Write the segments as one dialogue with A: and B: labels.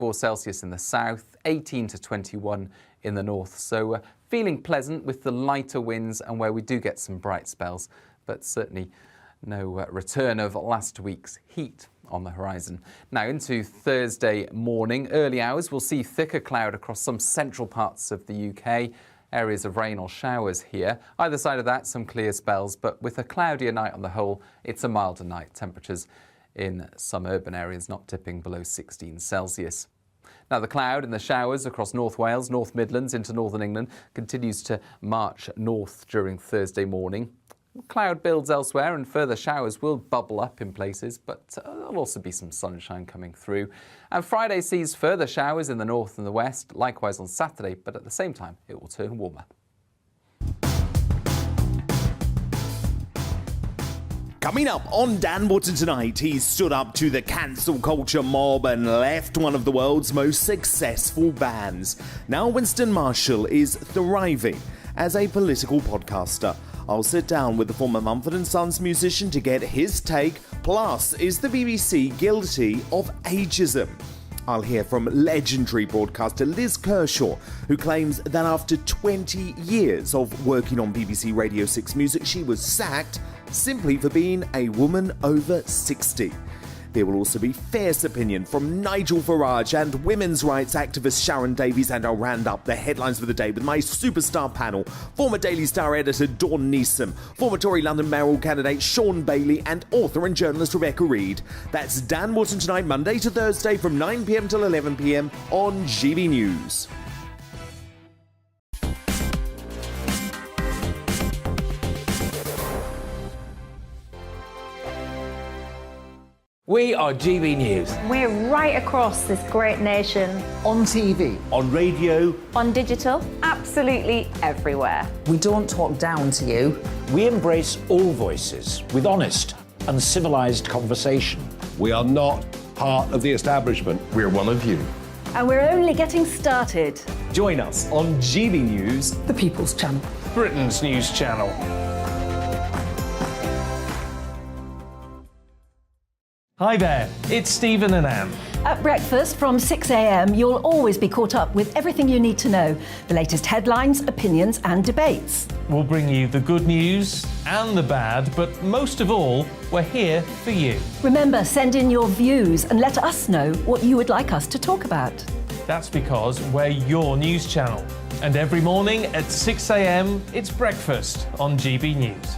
A: 4 Celsius in the south, 18 to 21 in the north. So feeling pleasant with the lighter winds and where we do get some bright spells, but certainly no return of last week's heat on the horizon. Now into Thursday morning, early hours, we'll see thicker cloud across some central parts of the UK. Areas of rain or showers here. Either side of that, some clear spells, but with a cloudier night on the whole, it's a milder night. Temperatures in some urban areas not tipping below 16 Celsius. Now the cloud and the showers across North Wales, North Midlands into northern England continues to march north during Thursday morning. Cloud builds elsewhere and further showers will bubble up in places, but there'll also be some sunshine coming through. And Friday sees further showers in the north and the west, likewise on Saturday, but at the same time it will turn warmer.
B: Coming up on Dan Wootton tonight, he stood up to the cancel culture mob and left one of the world's most successful bands. Now Winston Marshall is thriving as a political podcaster. I'll sit down with the former Mumford & Sons musician to get his take. Plus, is the BBC guilty of ageism? I'll hear from legendary broadcaster Liz Kershaw, who claims that after 20 years of working on BBC Radio 6 Music, she was sacked simply for being a woman over 60. There will also be fierce opinion from Nigel Farage and women's rights activist Sharon Davies, and I'll round up the headlines for the day with my superstar panel: former Daily Star editor Dawn Neeson, former Tory London mayoral candidate Sean Bailey, and author and journalist Rebecca Reid. That's Dan Wootton tonight, Monday to Thursday from 9 p.m. till 11 p.m. on GB News.
C: We are GB News.
D: We're right across this great nation.
C: On TV. On radio.
D: On digital. Absolutely everywhere.
E: We don't talk down to you.
C: We embrace all voices with honest and civilised conversation.
F: We are not part of the establishment. We're one of you.
D: And we're only getting started.
G: Join us on GB News,
E: The People's Channel.
H: Britain's news channel. Hi there, it's Stephen and Anne.
I: At breakfast from 6 a.m, you'll always be caught up with everything you need to know, the latest headlines, opinions and debates.
H: We'll bring you the good news and the bad, but most of all, we're here for you.
I: Remember, send in your views and let us know what you would like us to talk about.
H: That's because we're your news channel. And every morning at 6 a.m, it's breakfast on GB News.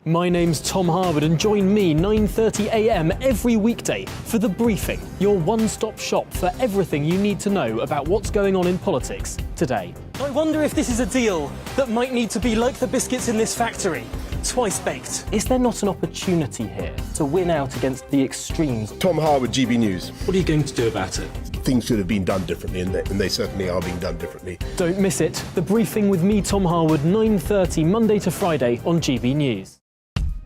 J: My name's Tom Harwood, and join me 9:30 a.m. every weekday for The Briefing, your one-stop shop for everything you need to know about what's going on in politics today.
K: I wonder if this is a deal that might need to be like the biscuits in this factory, twice baked.
J: Is there not an opportunity here to win out against the extremes?
F: Tom Harwood, GB News.
K: What are you going to do about it?
F: Things should have been done differently, and they certainly are being done differently.
J: Don't miss it. The Briefing with me, Tom Harwood, 9:30 Monday to Friday on GB News.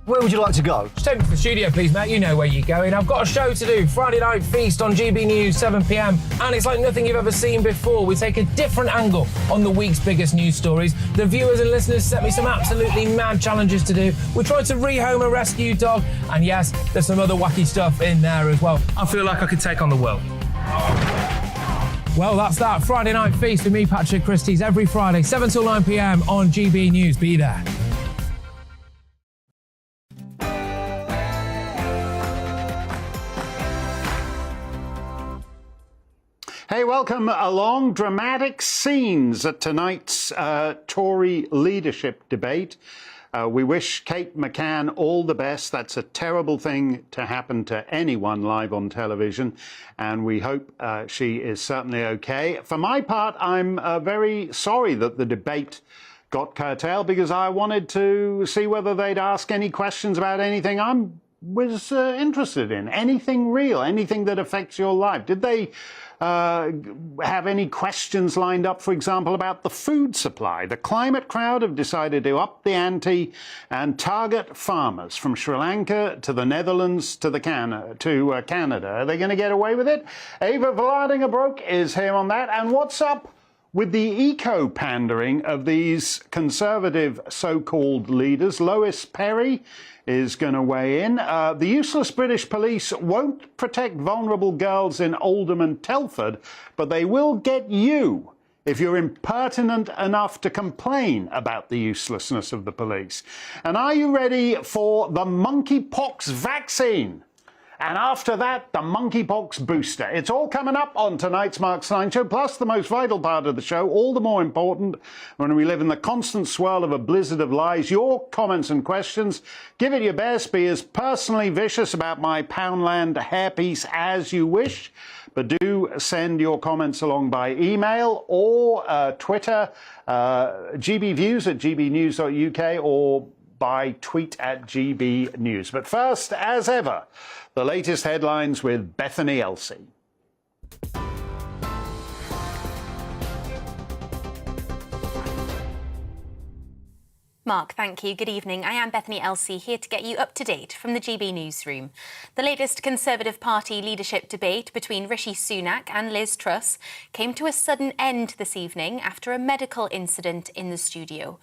L: Where would you like to go?
M: Just take me to the studio, please, mate. You know where you're going. I've got a show to do. Friday Night Feast on GB News, 7 p.m. And it's like nothing you've ever seen before. We take a different angle on the week's biggest news stories. The viewers and listeners set me some absolutely mad challenges to do. We tried to rehome a rescue dog. And yes, there's some other wacky stuff in there as well. I feel like I could take on the world. Well, that's that. Friday Night Feast with me, Patrick Christie's, every Friday, 7 till 9 p.m. on GB News. Be there.
N: Hey, welcome along. Dramatic scenes at tonight's Tory leadership debate. We wish Kate McCann all the best. That's a terrible thing to happen to anyone live on television, and we hope she is certainly okay. For my part, I'm very sorry that the debate got curtailed, because I wanted to see whether they'd ask any questions about anything I was interested in. Anything real, anything that affects your life. Did they have any questions lined up, for example, about the food supply? The climate crowd have decided to up the ante and target farmers from Sri Lanka to the Netherlands to Canada. Are they going to get away with it? Eva Vlaardingerbroek is here on that. And what's up with the eco-pandering of these conservative so-called leaders. Lois Perry is going to weigh in. The useless British police won't protect vulnerable girls in Oldham and Telford, but they will get you if you're impertinent enough to complain about the uselessness of the police. And are you ready for the monkeypox vaccine? And after that, the monkeypox booster. It's all coming up on tonight's Mark Steyn Show, plus the most vital part of the show, all the more important when we live in the constant swirl of a blizzard of lies. Your comments and questions, give it your best. Be as personally vicious about my Poundland hairpiece as you wish. But do send your comments along by email or Twitter, gbviews at gbnews.uk, or by tweet at gbnews. But first, as ever, the latest headlines with Bethany Elsey.
O: Mark, thank you. Good evening. I am Bethany Elsey, here to get you up to date from the GB newsroom. The latest Conservative Party leadership debate between Rishi Sunak and Liz Truss came to a sudden end this evening after a medical incident in the studio.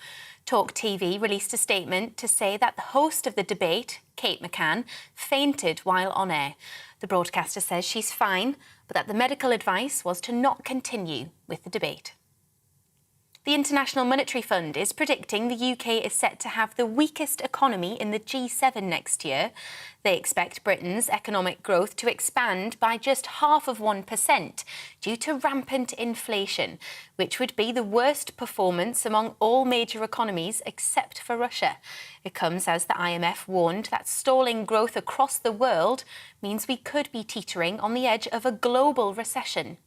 O: Talk TV released a statement to say that the host of the debate, Kate McCann, fainted while on air. The broadcaster says she's fine, but that the medical advice was to not continue with the debate. The International Monetary Fund is predicting the UK is set to have the weakest economy in the G7 next year. They expect Britain's economic growth to expand by just 0.5% due to rampant inflation, which would be the worst performance among all major economies except for Russia. It comes as the IMF warned that stalling growth across the world means we could be teetering on the edge of a global recession.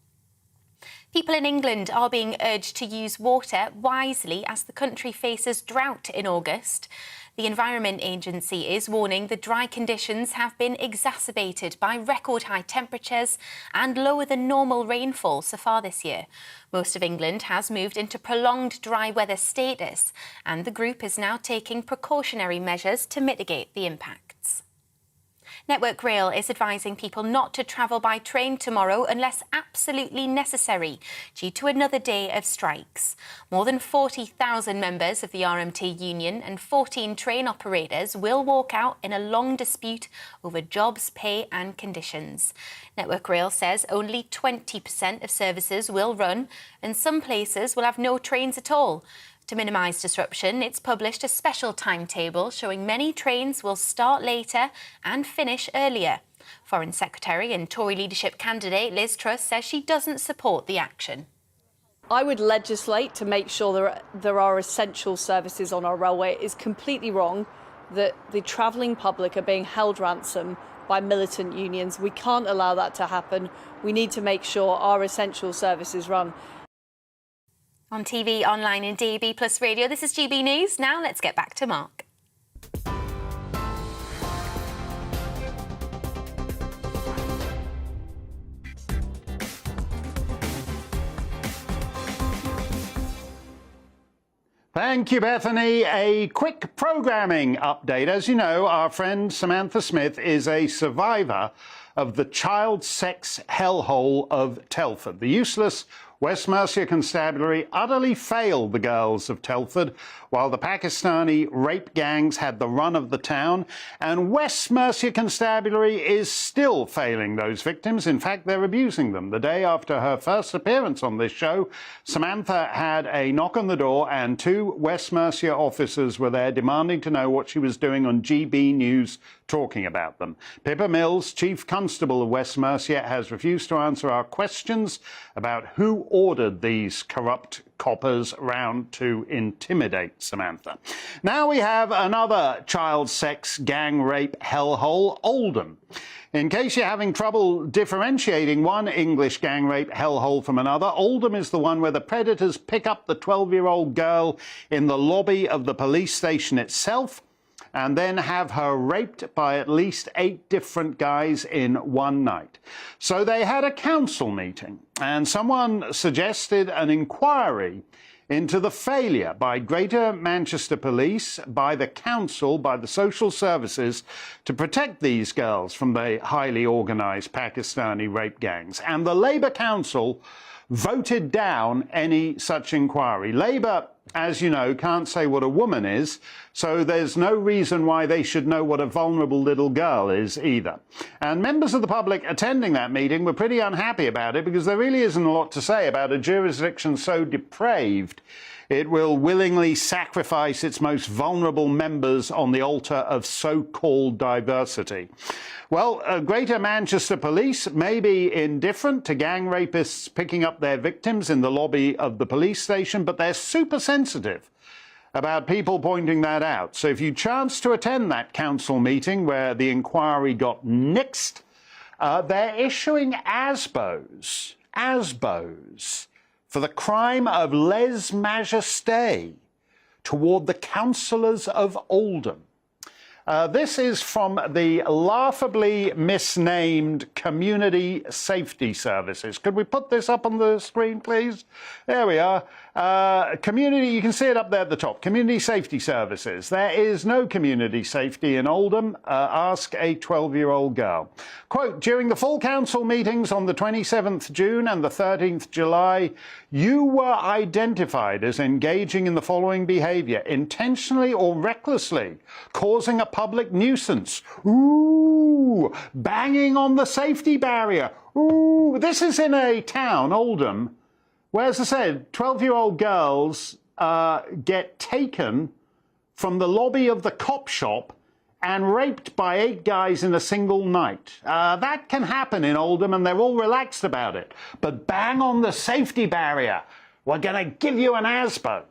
O: People in England are being urged to use water wisely as the country faces drought in August. The Environment Agency is warning the dry conditions have been exacerbated by record high temperatures and lower than normal rainfall so far this year. Most of England has moved into prolonged dry weather status, and the group is now taking precautionary measures to mitigate the impacts. Network Rail is advising people not to travel by train tomorrow unless absolutely necessary, due to another day of strikes. More than 40,000 members of the RMT union and 14 train operators will walk out in a long dispute over jobs, pay and conditions. Network Rail says only 20% of services will run, and some places will have no trains at all. To minimise disruption, it's published a special timetable showing many trains will start later and finish earlier. Foreign Secretary and Tory leadership candidate Liz Truss says she doesn't support the action.
P: I would legislate to make sure there are essential services on our railway. It is completely wrong that the travelling public are being held ransom by militant unions. We can't allow that to happen. We need to make sure our essential services run.
O: On TV, online and DAB+ radio, this is GB News. Now let's get back to Mark.
N: Thank you, Bethany. A quick programming update. As you know, our friend Samantha Smith is a survivor of the child sex hellhole of Telford. The useless West Mercia Constabulary utterly failed the girls of Telford, while the Pakistani rape gangs had the run of the town, and West Mercia Constabulary is still failing those victims. In fact, they're abusing them. The day after her first appearance on this show, Samantha had a knock on the door, and 2 West Mercia officers were there demanding to know what she was doing on GB News talking about them. Pippa Mills, Chief Constable of West Mercia, has refused to answer our questions about who ordered these corrupt coppers round to intimidate Samantha. Now we have another child sex gang rape hellhole, Oldham. In case you're having trouble differentiating one English gang rape hellhole from another, Oldham is the one where the predators pick up the 12-year-old girl in the lobby of the police station itself and then have her raped by at least 8 different guys in one night. So they had a council meeting, and someone suggested an inquiry into the failure by Greater Manchester Police, by the council, by the social services to protect these girls from the highly organised Pakistani rape gangs. And the Labour Council voted down any such inquiry. Labour, as you know, can't say what a woman is, so there's no reason why they should know what a vulnerable little girl is either. And members of the public attending that meeting were pretty unhappy about it because there really isn't a lot to say about a jurisdiction so depraved it will willingly sacrifice its most vulnerable members on the altar of so-called diversity. Well, Greater Manchester Police may be indifferent to gang rapists picking up their victims in the lobby of the police station, but they're super sensitive about people pointing that out. So if you chance to attend that council meeting where the inquiry got nixed, they're issuing ASBOs for the crime of lèse-majesté toward the councillors of Oldham. This is from the laughably misnamed Community Safety Services. Could we put this up on the screen, please? There we are. Community, you can see it up there at the top. Community Safety Services. There is no community safety in Oldham. Ask a 12-year-old girl. Quote, during the full council meetings on the 27th June and the 13th July, you were identified as engaging in the following behaviour, intentionally or recklessly, causing a public nuisance. Ooh, banging on the safety barrier. Ooh, this is in a town, Oldham, where, as I said, 12-year-old girls get taken from the lobby of the cop shop and raped by 8 guys in a single night. That can happen in Oldham, and they're all relaxed about it. But bang on the safety barrier. We're going to give you an ASBO.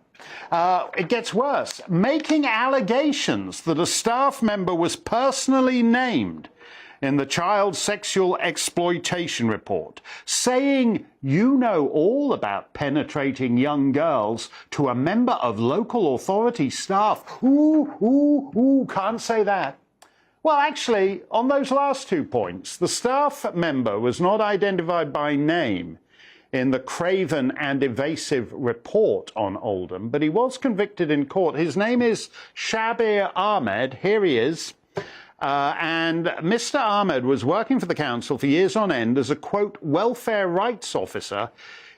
N: It gets worse. Making allegations that a staff member was personally named in the child sexual exploitation report, saying you know all about penetrating young girls to a member of local authority staff. Ooh, can't say that. Well, actually, on those last 2 points, the staff member was not identified by name in the craven and evasive report on Oldham, but he was convicted in court. His name is Shabir Ahmed. Here he is. And Mr. Ahmed was working for the council for years on end as a, quote, welfare rights officer.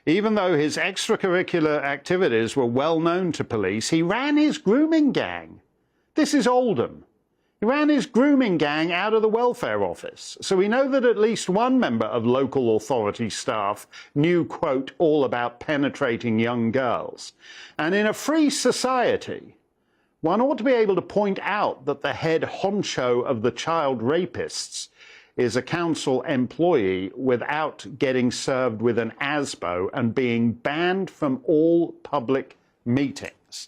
N: Even though his extracurricular activities were well known to police, he ran his grooming gang. This is Oldham. He ran his grooming gang out of the welfare office. So we know that at least one member of local authority staff knew, quote, all about penetrating young girls. And in a free society, one ought to be able to point out that the head honcho of the child rapists is a council employee without getting served with an ASBO and being banned from all public meetings.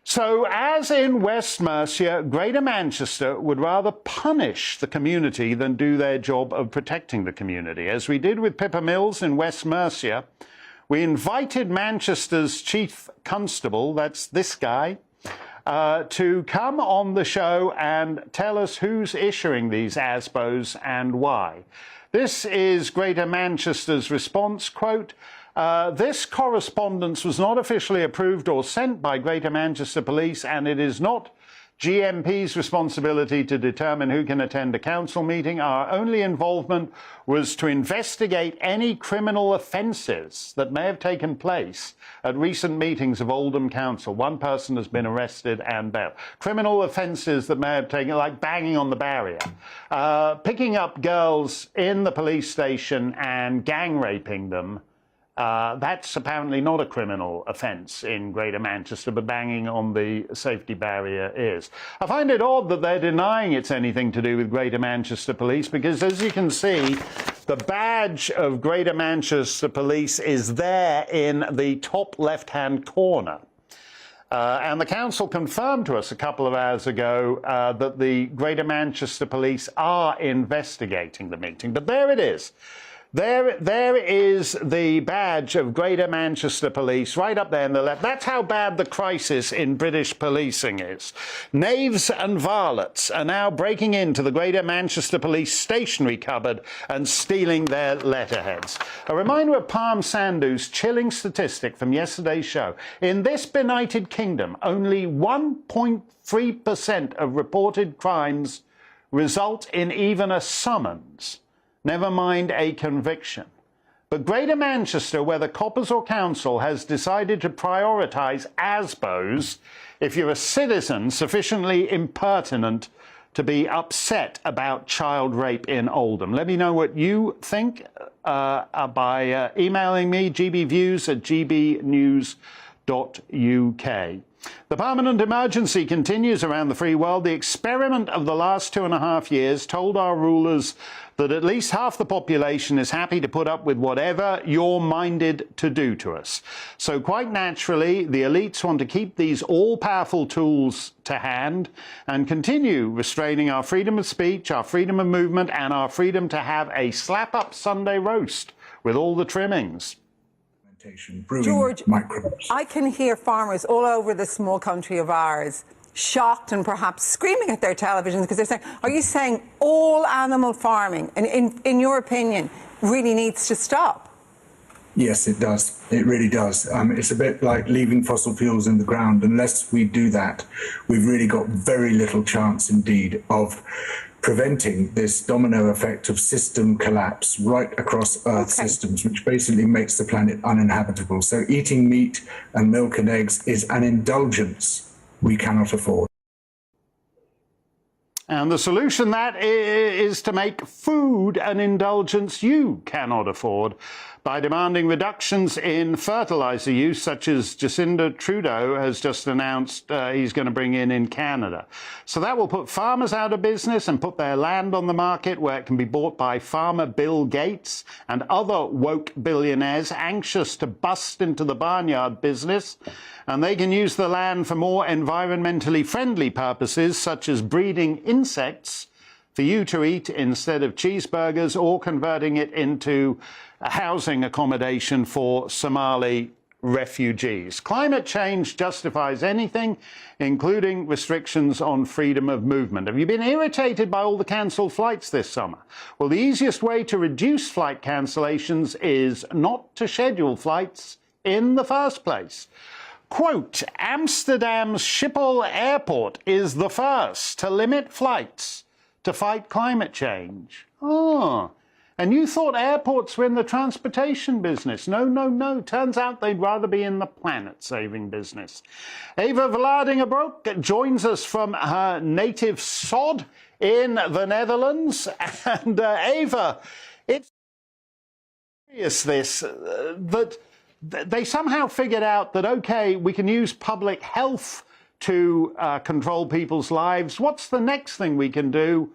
N: So, as in West Mercia, Greater Manchester would rather punish the community than do their job of protecting the community. As we did with Pippa Mills in West Mercia, we invited Manchester's chief constable, that's this guy, to come on the show and tell us who's issuing these ASBOs and why. This is Greater Manchester's response, quote, this correspondence was not officially approved or sent by Greater Manchester Police, and it is not GMP's responsibility to determine who can attend a council meeting. Our only involvement was to investigate any criminal offences that may have taken place at recent meetings of Oldham Council. One person has been arrested and bailed. Criminal offences that may have taken, like banging on the barrier, picking up girls in the police station and gang raping them. That's apparently not a criminal offence in Greater Manchester, but banging on the safety barrier is. I find it odd that they're denying it's anything to do with Greater Manchester Police, because as you can see, the badge of Greater Manchester Police is there in the top left-hand corner. And the council confirmed to us a couple of hours ago that the Greater Manchester Police are investigating the meeting. But there it is. There is the badge of Greater Manchester Police right up there in the left. That's how bad the crisis in British policing is. Knaves and varlets are now breaking into the Greater Manchester Police stationery cupboard and stealing their letterheads. A reminder of Palm Sandhu's chilling statistic from yesterday's show. In this benighted kingdom, only 1.3% of reported crimes result in even a summons, never mind a conviction. But Greater Manchester, whether Coppers or Council, has decided to prioritise ASBOs if you're a citizen sufficiently impertinent to be upset about child rape in Oldham. Let me know what you think by emailing me, gbviews@gbnews.uk. The permanent emergency continues around the free world. The experiment of the last 2.5 years told our rulers that at least half the population is happy to put up with whatever you're minded to do to us. So quite naturally, the elites want to keep these all-powerful tools to hand and continue restraining our freedom of speech, our freedom of movement, and our freedom to have a slap-up Sunday roast with all the trimmings.
Q: George, I can hear farmers all over the small country of ours shocked and perhaps screaming at their televisions because they're saying, are you saying all animal farming, and in your opinion, really needs to stop?
R: Yes, it does. It really does. It's a bit like leaving fossil fuels in the ground. Unless we do that, we've really got very little chance indeed of preventing this domino effect of system collapse right across Earth systems, which basically makes the planet uninhabitable. So eating meat and milk and eggs is an indulgence we cannot afford.
N: And the solution that is to make food an indulgence you cannot afford by demanding reductions in fertilizer use, such as Jacinda Trudeau has just announced he's going to bring in Canada. So that will put farmers out of business and put their land on the market where it can be bought by farmer Bill Gates and other woke billionaires anxious to bust into the barnyard business. And they can use the land for more environmentally friendly purposes, such as breeding insects for you to eat instead of cheeseburgers, or converting it into a housing accommodation for Somali refugees. Climate change justifies anything, including restrictions on freedom of movement. Have you been irritated by all the cancelled flights this summer? Well, the easiest way to reduce flight cancellations is not to schedule flights in the first place. Quote, Amsterdam's Schiphol Airport is the first to limit flights to fight climate change. Oh, and you thought airports were in the transportation business. No, no, no. Turns out they'd rather be in the planet-saving business. Eva Vladingerbroek joins us from her native sod in the Netherlands. And Eva, it's serious this, that they somehow figured out that, OK, we can use public health to control people's lives. What's the next thing we can do?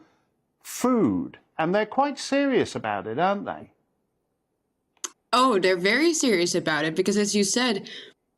N: Food. And they're quite serious about it, aren't they?
S: Oh, they're very serious about it because, as you said,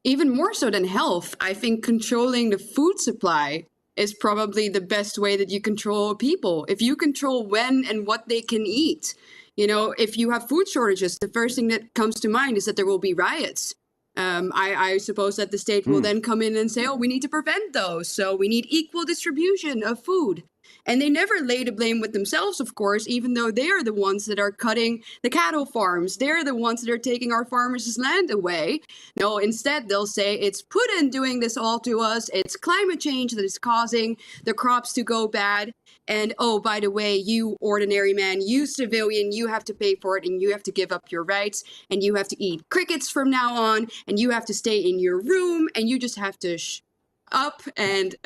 S: even more so than health, I think controlling the food supply is probably the best way that you control people. If you control when and what they can eat, you know, if you have food shortages, the first thing that comes to mind is that there will be riots. I suppose that the state will then come in and say, oh, we need to prevent those. So we need equal distribution of food. And they never lay the blame with themselves, of course, even though they are the ones that are cutting the cattle farms. They're the ones that are taking our farmers' land away. No, instead, they'll say it's Putin doing this all to us. It's climate change that is causing the crops to go bad. And, oh, by the way, you ordinary man, you civilian, you have to pay for it and you have to give up your rights and you have to eat crickets from now on and you have to stay in your room and you just have to shut up and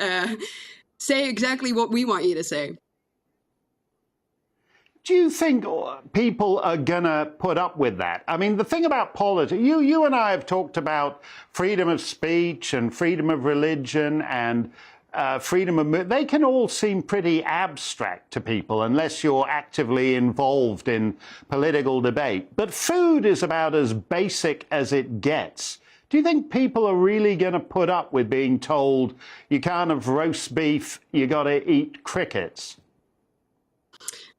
S: say exactly what we want you to say.
N: Do you think people are going to put up with that? I mean, the thing about politics, you and I have talked about freedom of speech and freedom of religion and freedom of... They can all seem pretty abstract to people unless you're actively involved in political debate. But food is about as basic as it gets. Do you think people are really going to put up with being told you can't have roast beef, you got to eat crickets?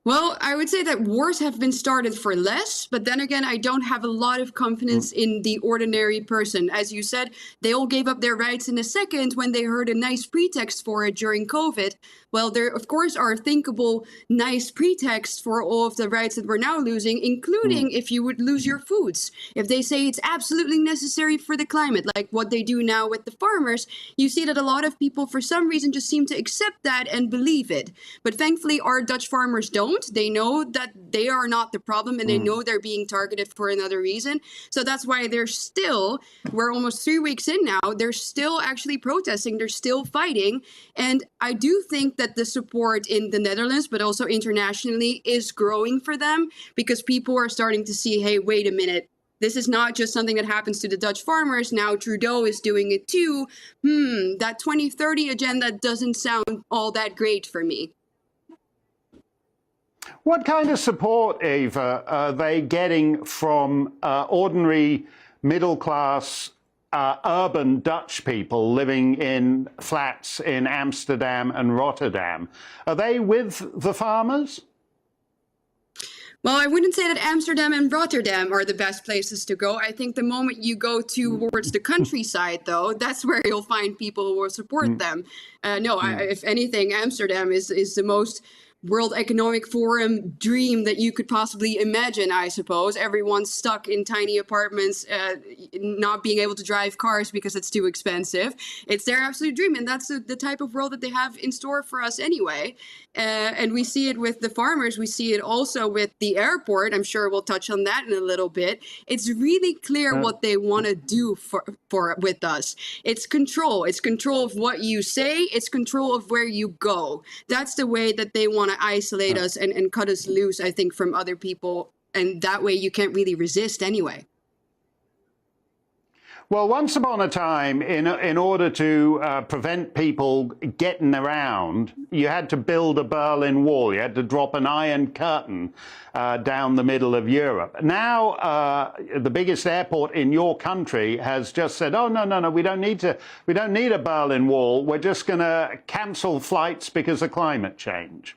S: Well, I would say that wars have been started for less, but then again, I don't have a lot of confidence in the ordinary person. As you said, they all gave up their rights in a second when they heard a nice pretext for it during COVID. Well, there, of course, are thinkable, nice pretexts for all of the rights that we're now losing, including if you would lose your foods. If they say it's absolutely necessary for the climate, like what they do now with the farmers, you see that a lot of people, for some reason, just seem to accept that and believe it. But thankfully, our Dutch farmers don't. don't. They know that they are not the problem, and they know they're being targeted for another reason. So that's why we're almost 3 weeks in now, they're still actually protesting, they're still fighting. And I do think that the support in the Netherlands, but also internationally, is growing for them, because people are starting to see, hey, wait a minute, this is not just something that happens to the Dutch farmers. Now Trudeau is doing it too. That 2030 agenda doesn't sound all that great for me.
N: What kind of support, Eva, are they getting from ordinary middle-class urban Dutch people living in flats in Amsterdam and Rotterdam? Are they with the farmers?
S: Well, I wouldn't say that Amsterdam and Rotterdam are the best places to go. I think the moment you go towards the countryside, though, that's where you'll find people who will support them. If anything, Amsterdam is the most World Economic Forum dream that you could possibly imagine, I suppose. Everyone's stuck in tiny apartments, not being able to drive cars because it's too expensive. It's their absolute dream, and that's the type of world that they have in store for us anyway. And we see it with the farmers. We see it also with the airport. I'm sure we'll touch on that in a little bit. It's really clear what they want to do with us. It's control. It's control of what you say. It's control of where you go. That's the way that they want to isolate us and cut us loose, I think, from other people. And that way you can't really resist anyway.
N: Well, once upon a time, in order to prevent people getting around, you had to build a Berlin Wall. You had to drop an Iron Curtain down the middle of Europe. Now, the biggest airport in your country has just said, "Oh, no, we don't need a Berlin Wall. We're just going to cancel flights because of climate change."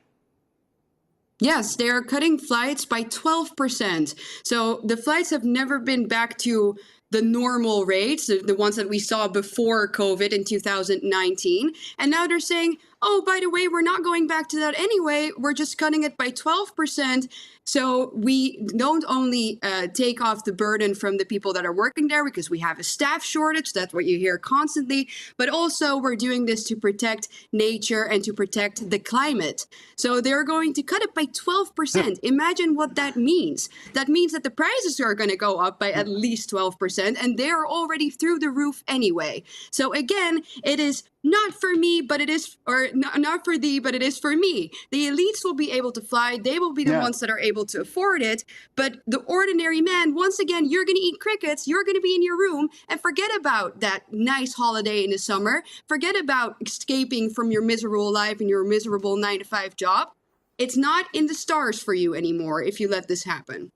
S: Yes, they are cutting flights by 12%. So the flights have never been back to the normal rates, the ones that we saw before COVID in 2019. And now they're saying, oh, by the way, we're not going back to that anyway. We're just cutting it by 12%. So we don't only take off the burden from the people that are working there because we have a staff shortage. That's what you hear constantly. But also we're doing this to protect nature and to protect the climate. So they're going to cut it by 12%. Imagine what that means. That means that the prices are going to go up by at least 12%. And they're already through the roof anyway. So again, it is not for me, but it is, or not for thee, but it is for me. The elites will be able to fly. They will be the ones that are able to afford it. But the ordinary man, once again, you're going to eat crickets. You're going to be in your room and forget about that nice holiday in the summer. Forget about escaping from your miserable life and your miserable 9-to-5 job. It's not in the stars for you anymore if you let this happen.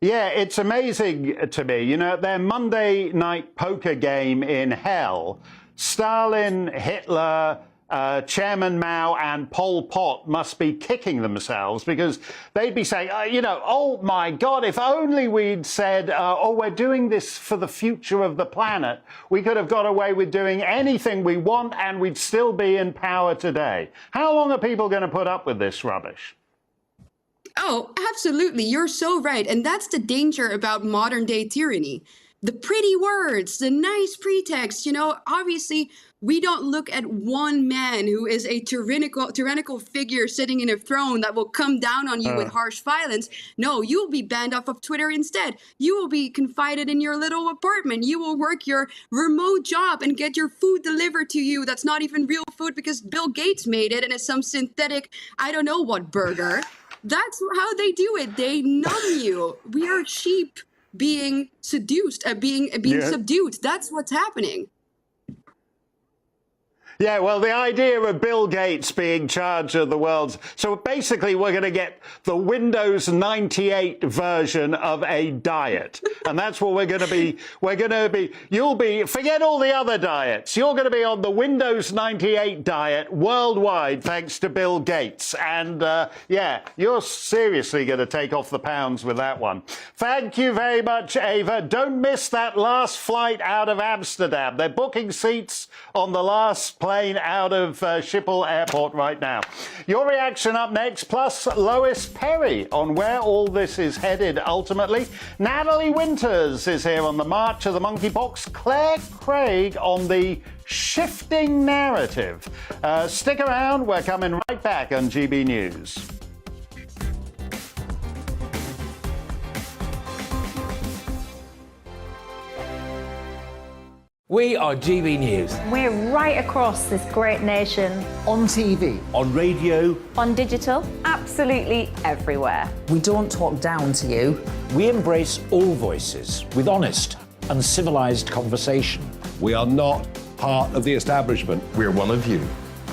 N: Yeah, it's amazing to me. You know, their Monday night poker game in hell, Stalin, Hitler, Chairman Mao and Pol Pot must be kicking themselves because they'd be saying, oh my God, if only we'd said, we're doing this for the future of the planet. We could have got away with doing anything we want and we'd still be in power today. How long are people going to put up with this rubbish?
S: Oh, absolutely. You're so right. And that's the danger about modern day tyranny. The pretty words, the nice pretext, obviously we don't look at one man who is a tyrannical figure sitting in a throne that will come down on you with harsh violence. No, you will be banned off of Twitter instead. You will be confined in your little apartment. You will work your remote job and get your food delivered to you. That's not even real food because Bill Gates made it and it's some synthetic, I don't know what burger. That's how they do it. They numb you. We are sheep being seduced, being subdued. That's what's happening.
N: Yeah, well, the idea of Bill Gates being in charge of the world's... So basically, we're going to get the Windows 98 version of a diet. And that's what we're going to be. You'll be... Forget all the other diets. You're going to be on the Windows 98 diet worldwide, thanks to Bill Gates. And, you're seriously going to take off the pounds with that one. Thank you very much, Eva. Don't miss that last flight out of Amsterdam. They're booking seats on the last plane out of Schiphol Airport right now. Your reaction up next, plus Lois Perry on where all this is headed ultimately. Natalie Winters is here on the March of the Monkeypox. Claire Craig on the shifting narrative. Stick around, we're coming right back on GB News.
M: We are GB News.
D: We're right across this great nation.
L: On TV.
B: On radio.
D: On digital. Absolutely everywhere.
E: We don't talk down to you.
C: We embrace all voices with honest and civilised conversation.
F: We are not part of the establishment. We're one of you.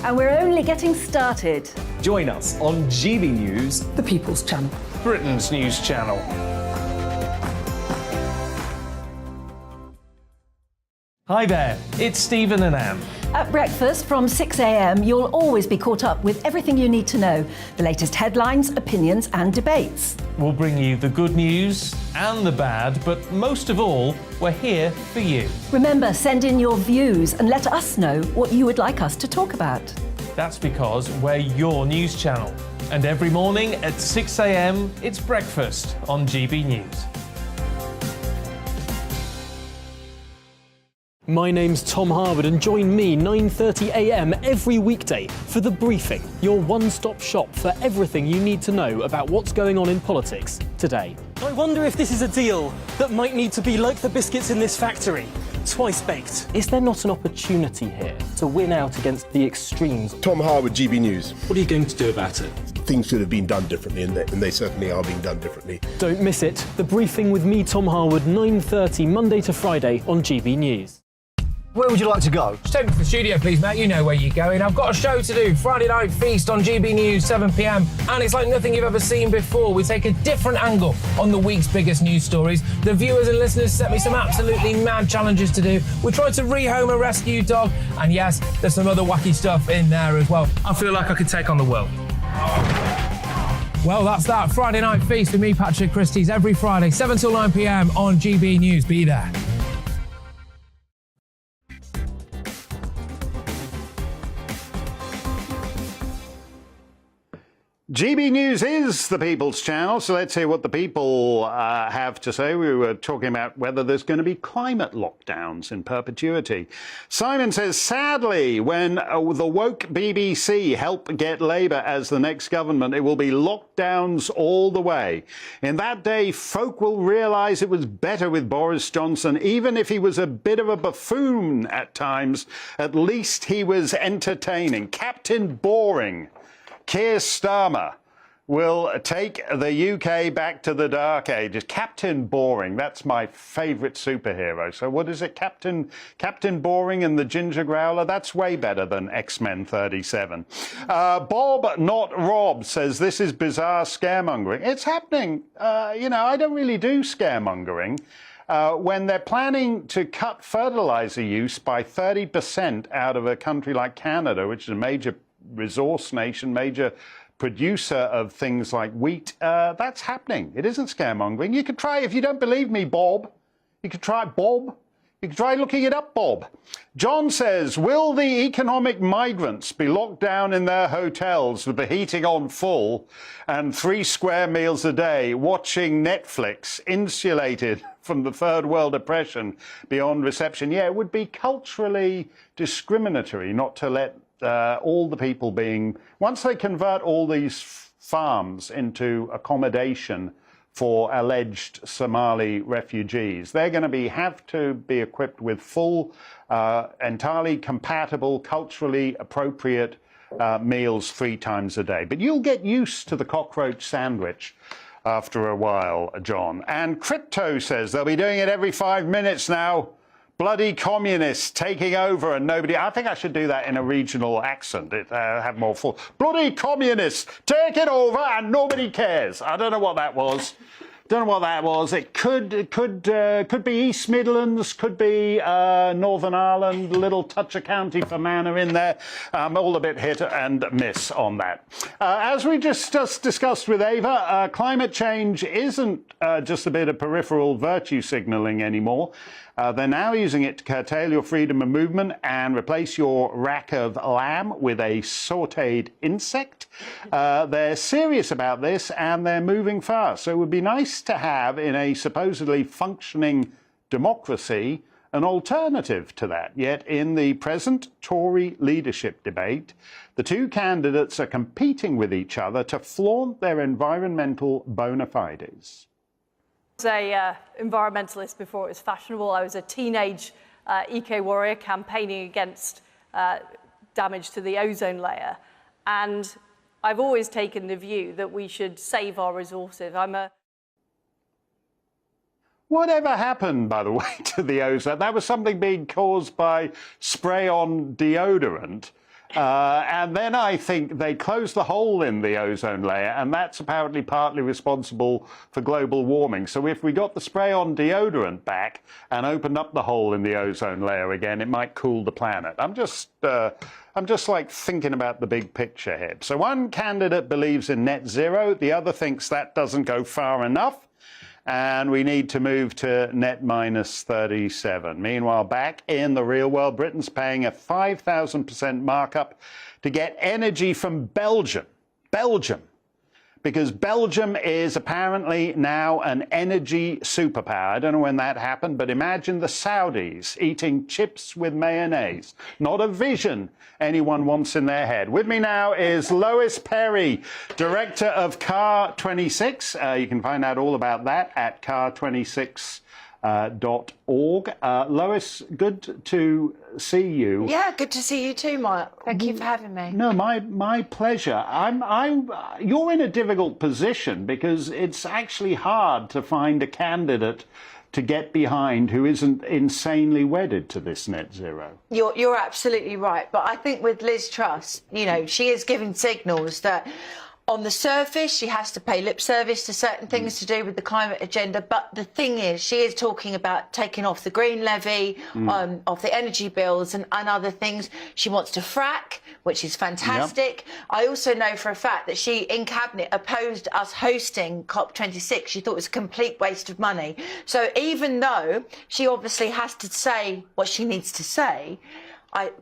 I: And we're only getting started.
G: Join us on GB News,
E: The People's Channel.
H: Britain's news channel. Hi there, it's Stephen and Anne.
I: At breakfast from 6 a.m, you'll always be caught up with everything you need to know, the latest headlines, opinions and debates.
H: We'll bring you the good news and the bad, but most of all, we're here for you.
I: Remember, send in your views and let us know what you would like us to talk about.
H: That's because we're your news channel. And every morning at 6 a.m, it's breakfast on GB News.
J: My name's Tom Harwood and join me 9:30 a.m. every weekday for The Briefing, your one-stop shop for everything you need to know about what's going on in politics today.
K: I wonder if this is a deal that might need to be like the biscuits in this factory, twice baked.
J: Is there not an opportunity here to win out against the extremes?
F: Tom Harwood, GB News.
J: What are you going to do about it?
F: Things should have been done differently, and they certainly are being done differently.
J: Don't miss it. The Briefing with me, Tom Harwood, 9:30 Monday to Friday on GB News.
L: Where would you like to go?
M: Just take me to the studio, please, Matt. You know where you're going. I've got a show to do. Friday Night Feast on GB News, 7 p.m. And it's like nothing you've ever seen before. We take a different angle on the week's biggest news stories. The viewers and listeners set me some absolutely mad challenges to do. We tried to rehome a rescue dog. And yes, there's some other wacky stuff in there as well. I feel like I could take on the world. Well, that's that. Friday Night Feast with me, Patrick Christie's, every Friday, 7 till 9 p.m. on GB News. Be there.
N: GB News is the People's Channel, so let's hear what the people have to say. We were talking about whether there's going to be climate lockdowns in perpetuity. Simon says, sadly, when the woke BBC help get Labour as the next government, it will be lockdowns all the way. In that day, folk will realise it was better with Boris Johnson. Even if he was a bit of a buffoon at times, at least he was entertaining. Captain Boring. Keir Starmer will take the UK back to the dark ages. Captain Boring, that's my favourite superhero. So what is it, Captain Boring and the Ginger Growler? That's way better than X-Men 37. Bob Not Rob says this is bizarre scaremongering. It's happening. I don't really do scaremongering. When they're planning to cut fertiliser use by 30% out of a country like Canada, which is a major resource nation, major producer of things like wheat, that's happening. It isn't scaremongering. You could try, if you don't believe me, Bob, you could try looking it up, Bob. John says, will the economic migrants be locked down in their hotels with the heating on full and 3 square meals a day, watching Netflix, insulated from the third world oppression beyond reception? Yeah, it would be culturally discriminatory not to let all the people once they convert all these farms into accommodation for alleged Somali refugees, they're going to have to be equipped with full, entirely compatible, culturally appropriate meals 3 times a day. But you'll get used to the cockroach sandwich after a while, John. And Crypto says they'll be doing it every 5 minutes now. Bloody communists taking over and nobody... I think I should do that in a regional accent. Have more full... Bloody communists take it over and nobody cares. I don't know what that was. It could be East Midlands, could be Northern Ireland, a little touch of County Fermanagh in there. All a bit hit and miss on that. As we just discussed with Ava, climate change isn't just a bit of peripheral virtue signalling anymore. They're now using it to curtail your freedom of movement and replace your rack of lamb with a sautéed insect. They're serious about this and they're moving fast. So it would be nice to have, in a supposedly functioning democracy, an alternative to that. Yet in the present Tory leadership debate, the two candidates are competing with each other to flaunt their environmental bona fides.
P: I was an environmentalist before it was fashionable. I was a teenage eco-warrior campaigning against damage to the ozone layer. And I've always taken the view that we should save our resources.
N: Whatever happened, by the way, to the ozone? That was something being caused by spray-on deodorant. And then I think they closed the hole in the ozone layer, and that's apparently partly responsible for global warming. So if we got the spray-on deodorant back and opened up the hole in the ozone layer again, it might cool the planet. I'm just like thinking about the big picture here. So one candidate believes in net zero, the other thinks that doesn't go far enough, and we need to move to net minus 37. Meanwhile, back in the real world, Britain's paying a 5,000% markup to get energy from Belgium. Because Belgium is apparently now an energy superpower. I don't know when that happened, but imagine the Saudis eating chips with mayonnaise. Not a vision anyone wants in their head. With me now is Lois Perry, director of Car26. You can find out all about that at car26.org. Lois, good to see you.
T: Yeah, good to see you too, Mark. Thank you for having me.
N: No, my pleasure. You're in a difficult position because it's actually hard to find a candidate to get behind who isn't insanely wedded to this net zero.
T: You're absolutely right. But I think with Liz Truss, you know, she is giving signals that on the surface, she has to pay lip service to certain things to do with the climate agenda. But the thing is, she is talking about taking off the green levy, off the energy bills and other things. She wants to frack, which is fantastic. Yep. I also know for a fact that she, in Cabinet, opposed us hosting COP26. She thought it was a complete waste of money. So even though she obviously has to say what she needs to say,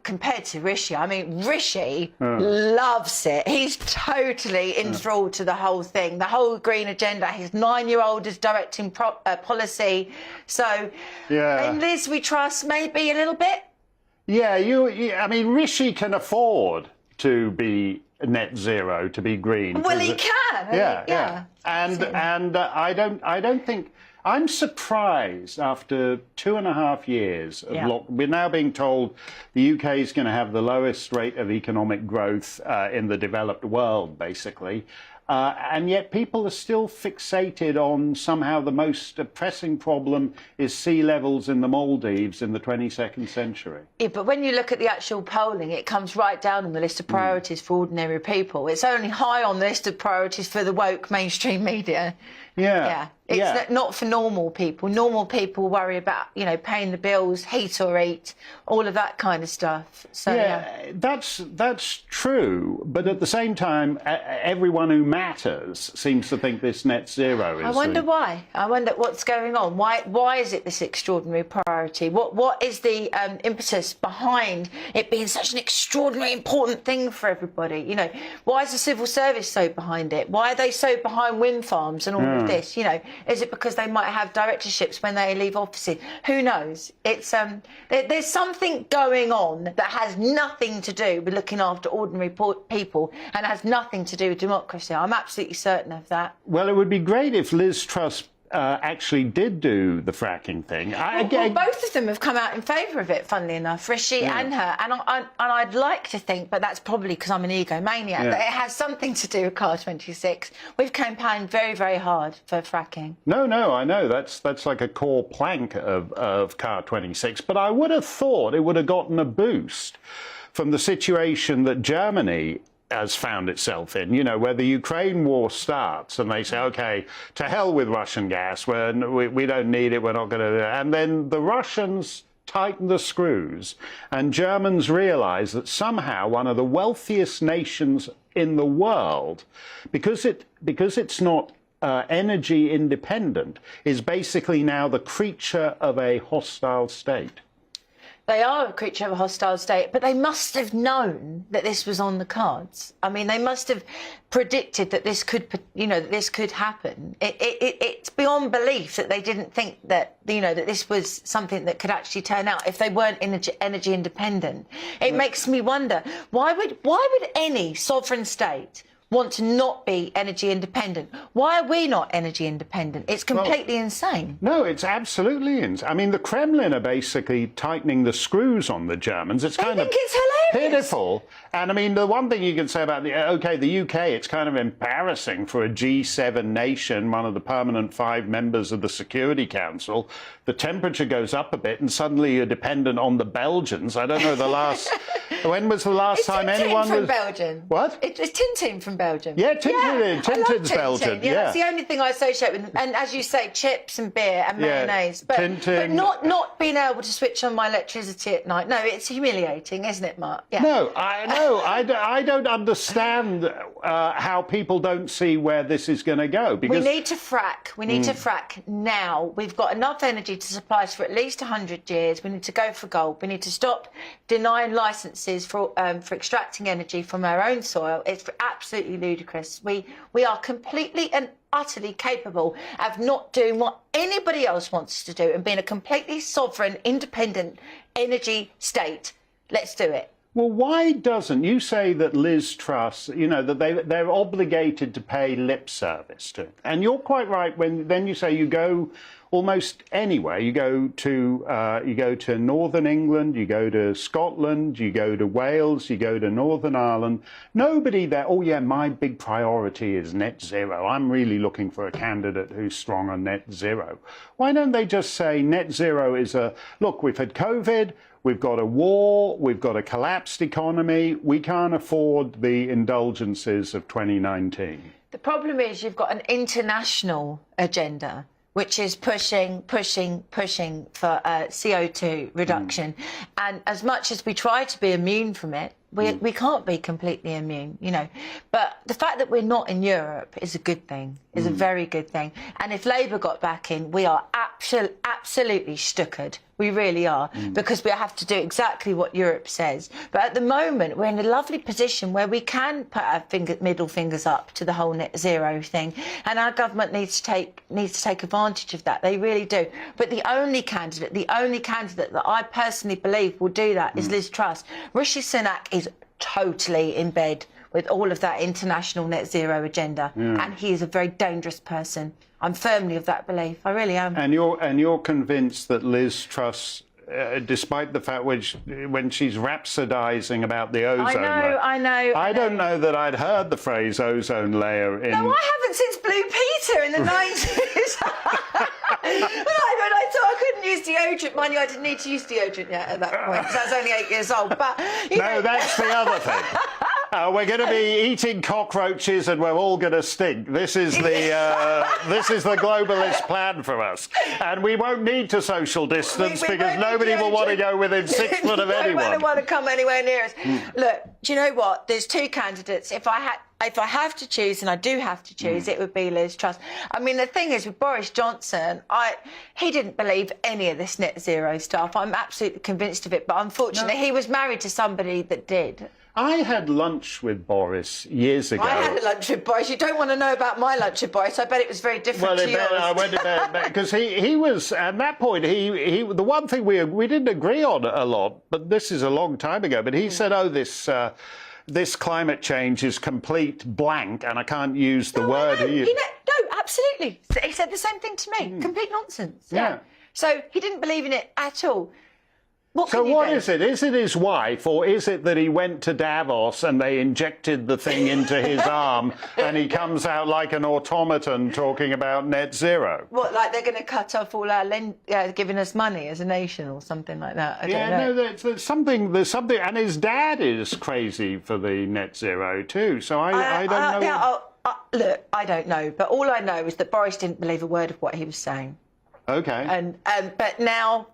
T: compared to Rishi, I mean, Rishi loves it. He's totally enthralled to the whole thing, the whole green agenda. His 9-year-old is directing policy. So, in Liz we trust maybe a little bit.
N: Yeah, I mean, Rishi can afford to be net zero, to be green.
T: Well, he can.
N: Yeah. And I don't think. I'm surprised after 2.5 years of we're now being told the UK is going to have the lowest rate of economic growth in the developed world, basically. And yet people are still fixated on somehow the most pressing problem is sea levels in the Maldives in the 22nd century.
T: Yeah, but when you look at the actual polling, it comes right down on the list of priorities for ordinary people. It's only high on the list of priorities for the woke mainstream media.
N: Yeah.
T: It's not for normal people. Normal people worry about, you know, paying the bills, heat or eat, all of that kind of stuff. So
N: that's true. But at the same time, everyone who matters seems to think this net zero is.
T: I wonder why. I wonder what's going on. Why is it this extraordinary priority? What is the impetus behind it being such an extraordinary important thing for everybody? You know, why is the civil service so behind it? Why are they so behind wind farms and all of this? You know, is it because they might have directorships when they leave offices? Who knows? It's there's something going on that has nothing to do with looking after ordinary people and has nothing to do with democracy. I'm absolutely certain of that.
N: Well, it would be great if Liz Truss actually did do the fracking thing.
T: Well, both of them have come out in favour of it, funnily enough, Rishi and her. And I'd like to think, but that's probably because I'm an egomaniac, that it has something to do with Car26. We've campaigned very, very hard for fracking.
N: No, I know. That's like a core plank of Car26. But I would have thought it would have gotten a boost from the situation that Germany has found itself in, you know, where the Ukraine war starts and they say, OK, to hell with Russian gas, we don't need it, we're not going to. And then the Russians tighten the screws and Germans realise that somehow one of the wealthiest nations in the world, because it's not energy independent, is basically now the creature of a hostile state.
T: They are a creature of a hostile state, but they must have known that this was on the cards. I mean, they must have predicted that this could, that this could happen. It's beyond belief that they didn't think that, that this was something that could actually turn out if they weren't energy independent. It makes me wonder, why would any sovereign state want to not be energy independent? Why are we not energy independent? It's completely insane.
N: No, it's absolutely insane. I mean, the Kremlin are basically tightening the screws on the Germans. It's kind of pitiful. And I mean, the one thing you can say about the UK, it's kind of embarrassing for a G7 nation, one of the permanent 5 members of the Security Council. The temperature goes up a bit and suddenly you're dependent on the Belgians. I don't know the last... When was the last time anyone was...
T: from Belgium.
N: What?
T: It's Tintin from Belgium.
N: Yeah, Tintin's Belgian.
T: Yeah, that's the only thing I associate with them. And as you say, chips and beer and mayonnaise. But not being able to switch on my electricity at night. No, it's humiliating, isn't it, Mark? Yeah.
N: No, I don't understand how people don't see where this is going to go. Because
T: we need to frack. We need to frack now. We've got enough energy to supply us for at least 100 years. We need to go for gold. We need to stop denying licences for extracting energy from our own soil. It's absolutely ludicrous. We are completely and utterly capable of not doing what anybody else wants to do and being a completely sovereign, independent energy state. Let's do it.
N: Well, why doesn't you say that Liz Truss, that they're obligated to pay lip service to it? And you're quite right when then you say you go almost anywhere. You go to Northern England, you go to Scotland, you go to Wales, you go to Northern Ireland. Nobody there, oh yeah, my big priority is net zero. I'm really looking for a candidate who's strong on net zero. Why don't they just say net zero is look, we've had COVID, we've got a war, we've got a collapsed economy, we can't afford the indulgences of 2019.
T: The problem is you've got an international agenda which is pushing for CO2 reduction. And as much as we try to be immune from it, we can't be completely immune, But the fact that we're not in Europe is a good thing, is a very good thing. And if Labour got back in, we are absolutely stuckered. We really are, because we have to do exactly what Europe says. But at the moment, we're in a lovely position where we can put our middle fingers up to the whole net zero thing. And our government needs to take advantage of that. They really do. But the only candidate that I personally believe will do that is Liz Truss. Rishi Sunak is totally in bed with all of that international net zero agenda. And he is a very dangerous person. I'm firmly of that belief. I really am.
N: And you're convinced that Liz Truss, despite the fact when she's rhapsodising about the ozone layer.
T: I know.
N: I don't know that I'd heard the phrase ozone layer in...
T: No, I haven't since Blue Peter in the 90s. When I thought I couldn't use deodorant, mind you, I didn't need to use deodorant yet at that point, because I was only 8 years old. But
N: no, that's the other thing. We're going to be eating cockroaches and we're all going to stink. This is the globalist plan for us. And we won't need to social distance because nobody will want to go within 6 foot of anyone.
T: Nobody will want to come anywhere near us. Look, do you know what? There's 2 candidates. If I have to choose, and I do have to choose, it would be Liz Truss. I mean, the thing is, with Boris Johnson, he didn't believe any of this net zero stuff. I'm absolutely convinced of it, but unfortunately, he was married to somebody that did.
N: I had lunch with Boris years ago.
T: I had a lunch with Boris. You don't want to know about my lunch with Boris. I bet it was very different to yours.
N: I went to bed because he was, at that point, he the one thing we didn't agree on a lot, but this is a long time ago, but he said, oh, this climate change is complete blank, and I can't use the word.
T: No, absolutely. He said the same thing to me. Complete nonsense. Yeah. So he didn't believe in it at all.
N: So what is it? Is it his wife, or is it that he went to Davos and they injected the thing into his arm and he comes out like an automaton talking about net zero?
T: What, like they're going to cut off all our giving us money as a nation or something like that? I don't know.
N: No, there's something, and his dad is crazy for the net zero too. So I don't know.
T: Look, I don't know, but all I know is that Boris didn't believe a word of what he was saying.
N: Okay.
T: But now,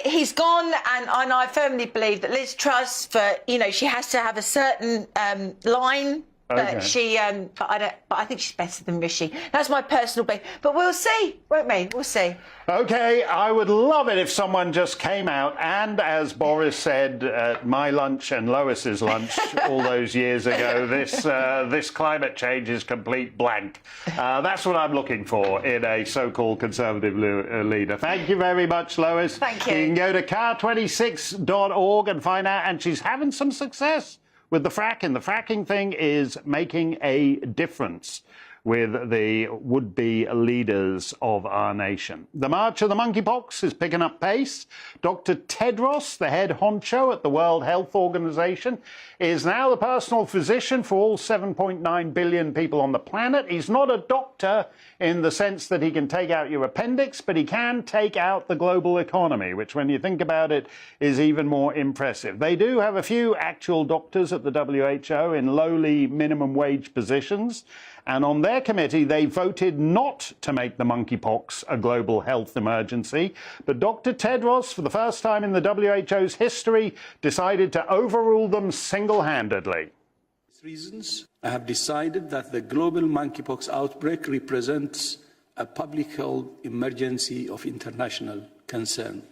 T: he's gone, and I firmly believe that Liz Truss, she has to have a certain line
N: Okay.
T: But she, but I think she's better than Rishi. That's my personal belief. But we'll see, won't we? We'll see.
N: Okay, I would love it if someone just came out and, as Boris said at my lunch and Lois's lunch all those years ago, this climate change is complete blank. That's what I'm looking for in a so-called Conservative leader. Thank you very much, Lois.
T: Thank you.
N: You can go to car26.org and find out, and she's having some success with the fracking. The fracking thing is making a difference with the would-be leaders of our nation. The March of the Monkeypox is picking up pace. Dr. Tedros, the head honcho at the World Health Organization, is now the personal physician for all 7.9 billion people on the planet. He's not a doctor in the sense that he can take out your appendix, but he can take out the global economy, which, when you think about it, is even more impressive. They do have a few actual doctors at the WHO in lowly minimum wage positions, and on their committee, they voted not to make the monkeypox a global health emergency. But Dr. Tedros, for the first time in the WHO's history, decided to overrule them single-handedly.
U: Reasons, I have decided that the global monkeypox outbreak represents a public health emergency of international concern.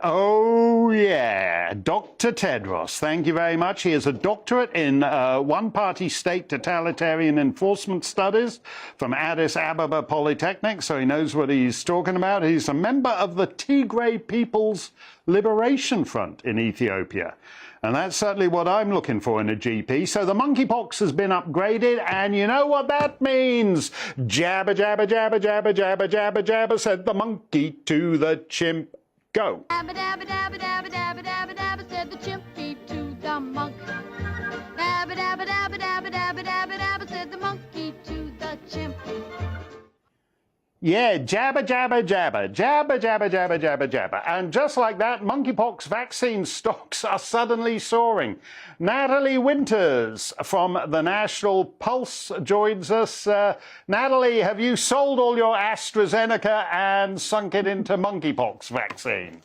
N: Oh, yeah. Dr. Tedros, thank you very much. He has a doctorate in one-party state totalitarian enforcement studies from Addis Ababa Polytechnic, so he knows what he's talking about. He's a member of the Tigray People's Liberation Front in Ethiopia. And that's certainly what I'm looking for in a GP. So the monkeypox has been upgraded, and you know what that means. Jabba, jabba, jabba, jabba, jabba, jabba, jabba, said the monkey to the chimp. Go.
V: Dabba, dabba, dabba, dabba, dabba, dabba, dabba, said the chimpy to the monk. Dabba, dabba, dabba, dabba, dabba, dabba, dabba, said the monkey to the chimp.
N: Yeah, jabba, jabba, jabba, jabba, jabba, jabba, jabba, jabba. And just like that, monkeypox vaccine stocks are suddenly soaring. Natalie Winters from the National Pulse joins us. Natalie, have you sold all your AstraZeneca and sunk it into monkeypox vaccine?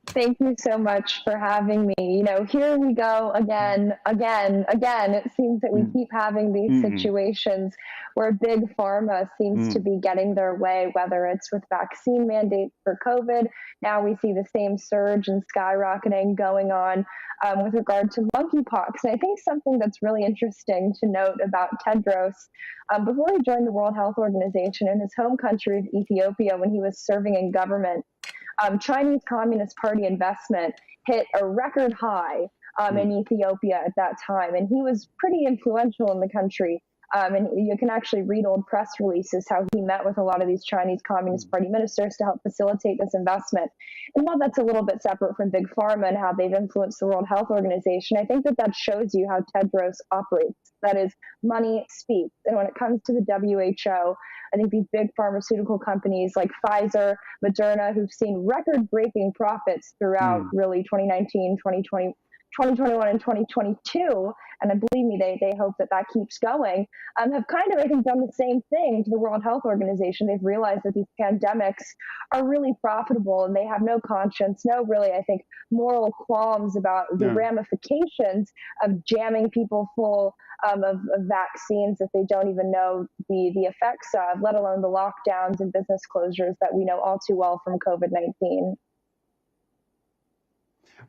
W: Thank you so much for having me. You know, here we go again. It seems that we keep having these situations where big pharma seems to be getting their way, whether it's with vaccine mandates for COVID. Now we see the same surge and skyrocketing going on with regard to monkeypox. And I think something that's really interesting to note about Tedros, before he joined the World Health Organization in his home country of Ethiopia when he was serving in government, Chinese Communist Party investment hit a record high in Ethiopia at that time. And he was pretty influential in the country. And you can actually read old press releases how he met with a lot of these Chinese Communist Party ministers to help facilitate this investment. And while that's a little bit separate from Big Pharma and how they've influenced the World Health Organization, I think that that shows you how Tedros operates. That is, money speaks. And when it comes to the WHO, I think these big pharmaceutical companies like Pfizer, Moderna, who've seen record-breaking profits throughout really 2019, 2020, 2021 and 2022, and believe me, they hope that that keeps going, have kind of, I think, done the same thing to the World Health Organization. They've realized that these pandemics are really profitable, and they have no conscience, no really, I think, moral qualms about the ramifications of jamming people full of vaccines that they don't even know the effects of, let alone the lockdowns and business closures that we know all too well from COVID-19.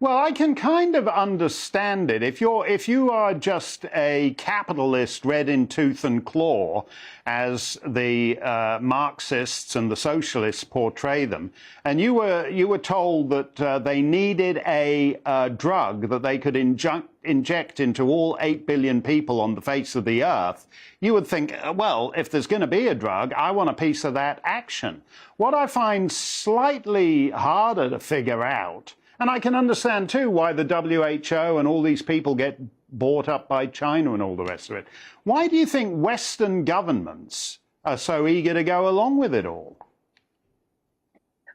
N: Well, I can kind of understand it. If you are just a capitalist red in tooth and claw, as the Marxists and the socialists portray them, and you were told that they needed a drug that they could inject into all 8 billion people on the face of the earth, you would think, well, if there's going to be a drug, I want a piece of that action. What I find slightly harder to figure out, and I can understand, too, why the WHO and all these people get bought up by China and all the rest of it. Why do you think Western governments are so eager to go along with it all?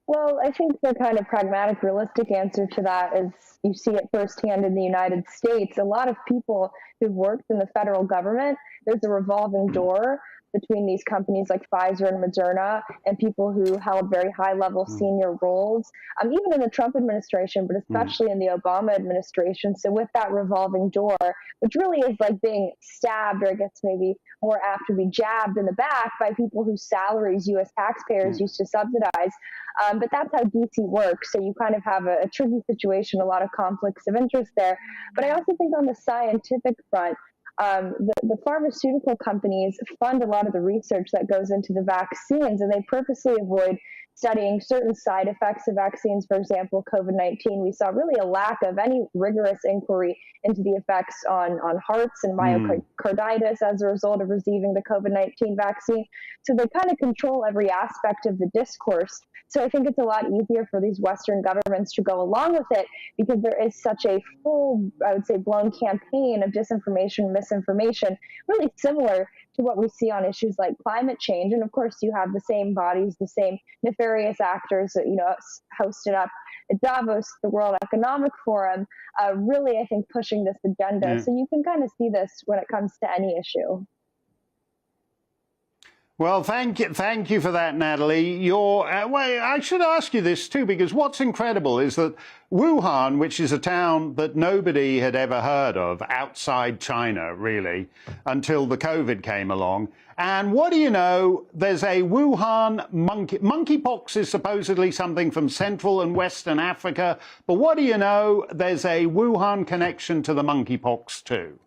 W: Well, I think the kind of pragmatic, realistic answer to that is you see it firsthand in the United States. A lot of people who've worked in the federal government, there's a revolving door between these companies like Pfizer and Moderna and people who held very high-level senior roles, even in the Trump administration, but especially in the Obama administration. So with that revolving door, which really is like being stabbed, or I guess maybe more apt to be jabbed in the back by people whose salaries U.S. taxpayers used to subsidize. But that's how DC works. So you kind of have a tricky situation, a lot of conflicts of interest there. But I also think on the scientific front, the pharmaceutical companies fund a lot of the research that goes into the vaccines, and they purposely avoid studying certain side effects of vaccines. For example, COVID-19, we saw really a lack of any rigorous inquiry into the effects on hearts and myocarditis as a result of receiving the COVID-19 vaccine. So they kind of control every aspect of the discourse. So I think it's a lot easier for these Western governments to go along with it because there is such a full, I would say, blown campaign of disinformation, misinformation, really similar to what we see on issues like climate change. And of course, you have the same bodies, the same nefarious actors that, hosted up at Davos, the World Economic Forum, really, I think, pushing this agenda. So you can kind of see this when it comes to any issue.
N: Well, thank you for that, Natalie. I should ask you this too, because what's incredible is that Wuhan, which is a town that nobody had ever heard of outside China, really, until the COVID came along. And what do you know? There's a Wuhan monkeypox is supposedly something from Central and Western Africa. But what do you know? There's a Wuhan connection to the monkeypox too.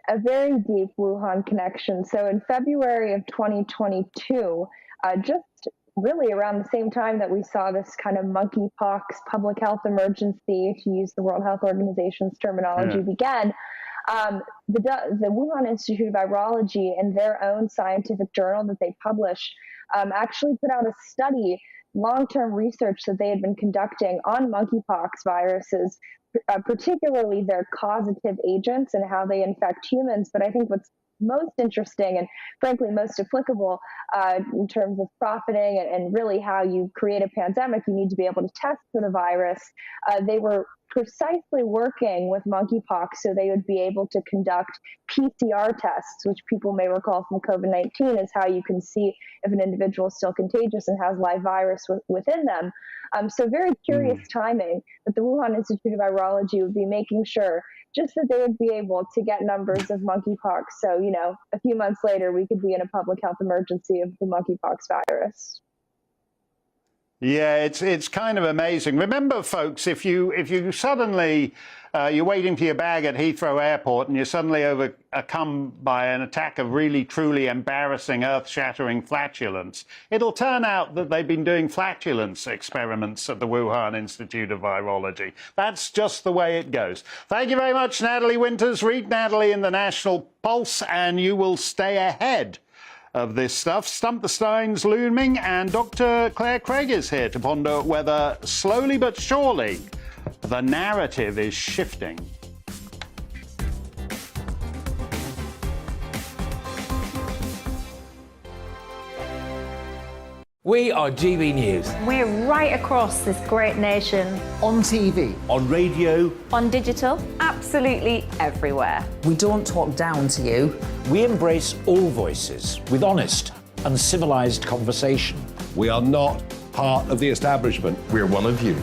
W: A very deep Wuhan connection. So in February of 2022, just really around the same time that we saw this kind of monkeypox public health emergency, to use the World Health Organization's terminology, began, the Wuhan Institute of Virology, in their own scientific journal that they published, actually put out a study, long-term research that they had been conducting on monkeypox viruses, particularly their causative agents and how they infect humans. But I think what's most interesting and frankly most applicable in terms of profiting and really how you create a pandemic, you need to be able to test for the virus. They were precisely working with monkeypox so they would be able to conduct PCR tests, which people may recall from COVID-19 is how you can see if an individual is still contagious and has live virus within them. So very curious timing that the Wuhan Institute of Virology would be making sure just that they would be able to get numbers of monkeypox. So, a few months later, we could be in a public health emergency of the monkeypox virus.
N: Yeah, it's kind of amazing. Remember, folks, if you suddenly you're waiting for your bag at Heathrow Airport and you're suddenly overcome by an attack of really, truly embarrassing, earth-shattering flatulence, it'll turn out that they've been doing flatulence experiments at the Wuhan Institute of Virology. That's just the way it goes. Thank you very much, Natalie Winters. Read Natalie in the National Pulse, and you will stay ahead of this stuff. Stump the Steyns looming, and Dr. Claire Craig is here to ponder whether, slowly but surely, the narrative is shifting.
M: We are GB News.
D: We're right across this great nation.
L: On TV.
B: On radio.
D: On digital. Absolutely everywhere.
E: We don't talk down to you.
C: We embrace all voices with honest and civilised conversation.
F: We are not part of the establishment. We're one of you.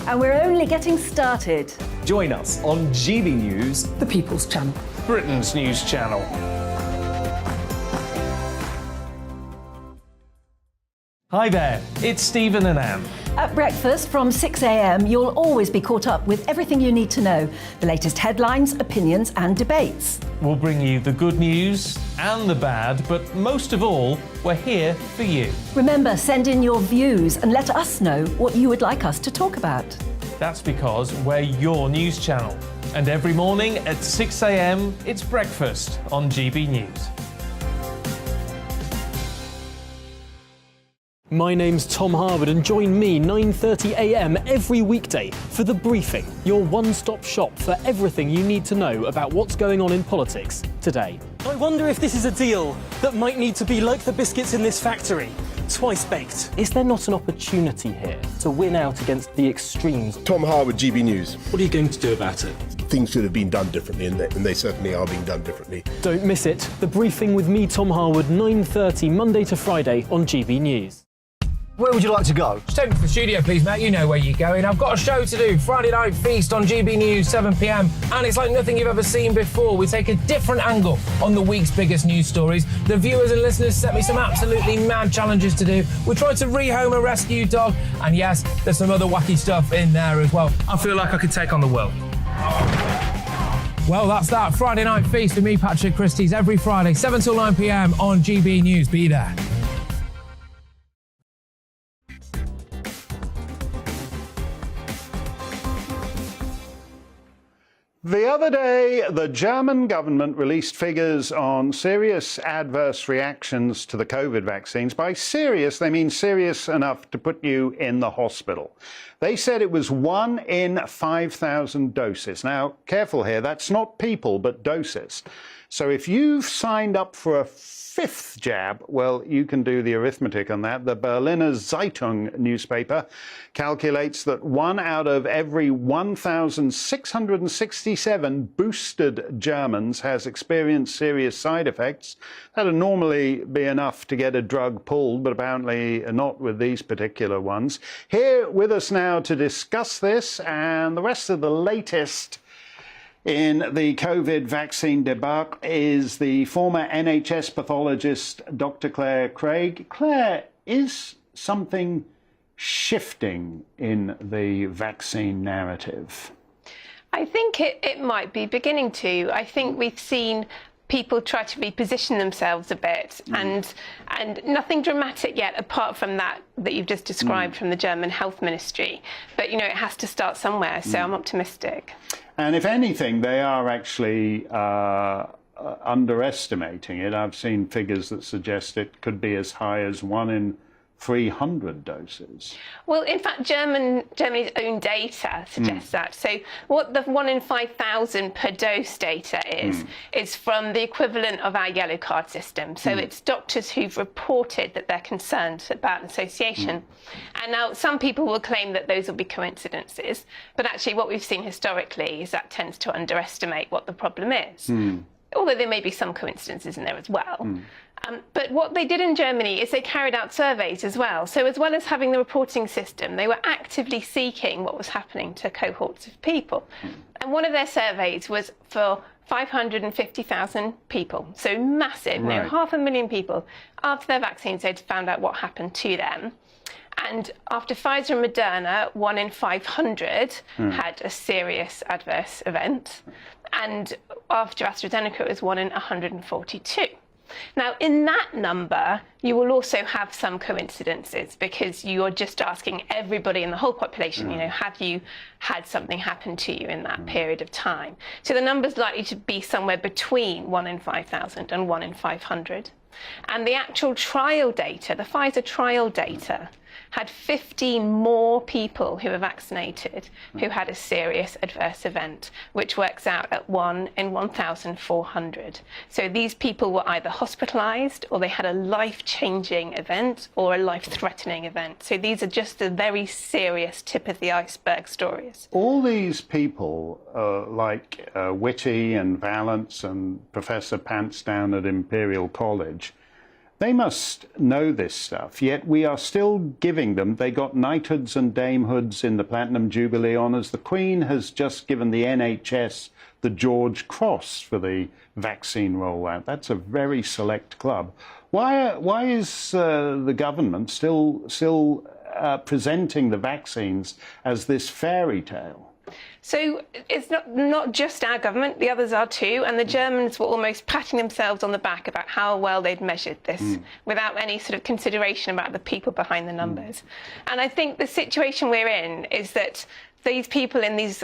I: And we're only getting started.
G: Join us on GB News,
E: The People's Channel.
H: Britain's news channel. Hi there, it's Stephen and Anne.
I: At breakfast from 6 a.m, you'll always be caught up with everything you need to know, the latest headlines, opinions and debates.
H: We'll bring you the good news and the bad, but most of all, we're here for you.
I: Remember, send in your views and let us know what you would like us to talk about.
H: That's because we're your news channel. And every morning at 6 a.m, it's breakfast on GB News.
J: My name's Tom Harwood, and join me 9:30 a.m. every weekday for The Briefing, your one-stop shop for everything you need to know about what's going on in politics today.
K: I wonder if this is a deal that might need to be like the biscuits in this factory, twice baked.
J: Is there not an opportunity here to win out against the extremes?
F: Tom Harwood, GB News.
K: What are you going to do about it?
A: things should have been done differently, and they certainly are being done differently.
J: Don't miss it. The Briefing with me, Tom Harwood, 9:30 Monday to Friday on GB News.
L: Where would you like to go?
M: Just take me to the studio, please, mate. You know where you're going. I've got a show to do. Friday Night Feast on GB News, 7 p.m. And it's like nothing you've ever seen before. We take a different angle on the week's biggest news stories. The viewers and listeners set me some absolutely mad challenges to do. We tried to rehome a rescue dog. And yes, there's some other wacky stuff in there as well. I feel like I could take on the world. Well, that's that. Friday Night Feast with me, Patrick Christie's, every Friday, 7 till 9 p.m. on GB News. Be there.
N: The other day, the German government released figures on serious adverse reactions to the COVID vaccines. By serious, they mean serious enough to put you in the hospital. They said it was 1 in 5,000 doses. Now, careful here, that's not people, but doses. So if you've signed up for a 5th jab, well, you can do the arithmetic on that. The Berliner Zeitung newspaper calculates that 1 out of every 1,667 boosted Germans has experienced serious side effects. That'd normally be enough to get a drug pulled, but apparently not with these particular ones. Here with us now to discuss this and the rest of the latest in the COVID vaccine debacle is the former NHS pathologist, Dr. Claire Craig. Claire, is something shifting in the vaccine narrative?
O: I think it might be beginning to. I think we've seen people try to reposition themselves a bit, and nothing dramatic yet, apart from that you've just described from the German Health Ministry. But, you know, it has to start somewhere, so I'm optimistic.
N: And if anything, they are actually underestimating it. I've seen figures that suggest it could be as high as 1 in 300 doses.
O: Well, in fact, Germany's own data suggests that. So what the 1 in 5,000 per dose data is from the equivalent of our yellow card system. So it's doctors who've reported that they're concerned about an association. And now some people will claim that those will be coincidences, but actually what we've seen historically is that tends to underestimate what the problem is. Although there may be some coincidences in there as well. But what they did in Germany is they carried out surveys as well. So as well as having the reporting system, they were actively seeking what was happening to cohorts of people. And one of their surveys was for 550,000 people. So massive, you know, 500,000 people. After their vaccines, they'd found out what happened to them. And after Pfizer and Moderna, 1 in 500 had a serious adverse event. And after AstraZeneca, it was 1 in 142. Now, in that number, you will also have some coincidences because you're just asking everybody in the whole population, you know, have you had something happen to you in that period of time? So the number's likely to be somewhere between 1 in 5,000 and 1 in 500. And the actual trial data, the Pfizer trial data, had 15 more people who were vaccinated who had a serious adverse event, which works out at 1 in 1,400. So these people were either hospitalized or they had a life-changing event or a life-threatening event. So these are just the very serious tip of the iceberg stories.
N: All these people, like Whitty and Vallance and Professor Pants down at Imperial College, they must know this stuff, yet we are still giving them. They got knighthoods and damehoods in the Platinum Jubilee Honours. The Queen has just given the NHS the George Cross for the vaccine rollout. That's a very select club. Why is the government still presenting the vaccines as this fairy tale?
O: So it's not just our government, the others are too, and the Germans were almost patting themselves on the back about how well they'd measured this without any sort of consideration about the people behind the numbers. And I think the situation we're in is that these people in these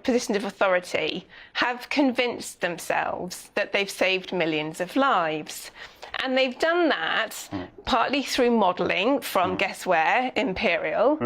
O: positions of authority have convinced themselves that they've saved millions of lives. And they've done that partly through modelling from, guess where, Imperial.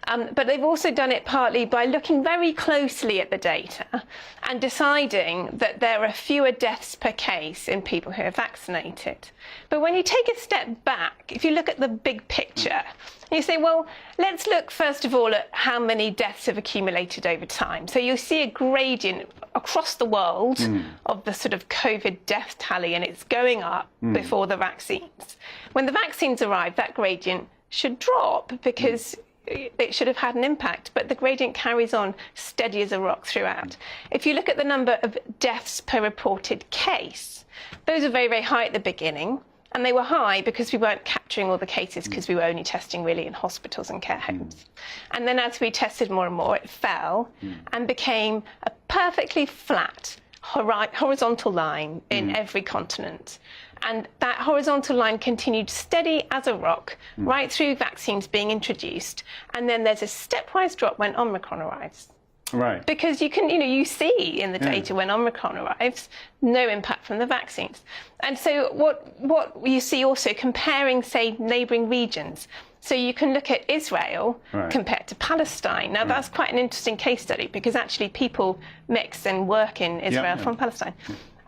O: But they've also done it partly by looking very closely at the data and deciding that there are fewer deaths per case in people who are vaccinated. But when you take a step back, if you look at the big picture, you say, well, let's look first of all at how many deaths have accumulated over time. So you'll see a gradient across the world of the sort of COVID death tally, and it's going up before the vaccines. When the vaccines arrive, that gradient should drop because it should have had an impact, but the gradient carries on steady as a rock throughout. If you look at the number of deaths per reported case, those are very, very high at the beginning. And they were high because we weren't capturing all the cases because we were only testing really in hospitals and care homes. And then as we tested more and more, it fell and became a perfectly flat horizontal line in every continent. And that horizontal line continued steady as a rock right through vaccines being introduced. And then there's a stepwise drop when Omicron arrives.
N: Right.
O: Because you can, you see in the data when Omicron arrives, no impact from the vaccines. And so what you see also comparing, say, neighbouring regions. So you can look at Israel compared to Palestine. Now, that's quite an interesting case study because actually people mix and work in Israel from Palestine.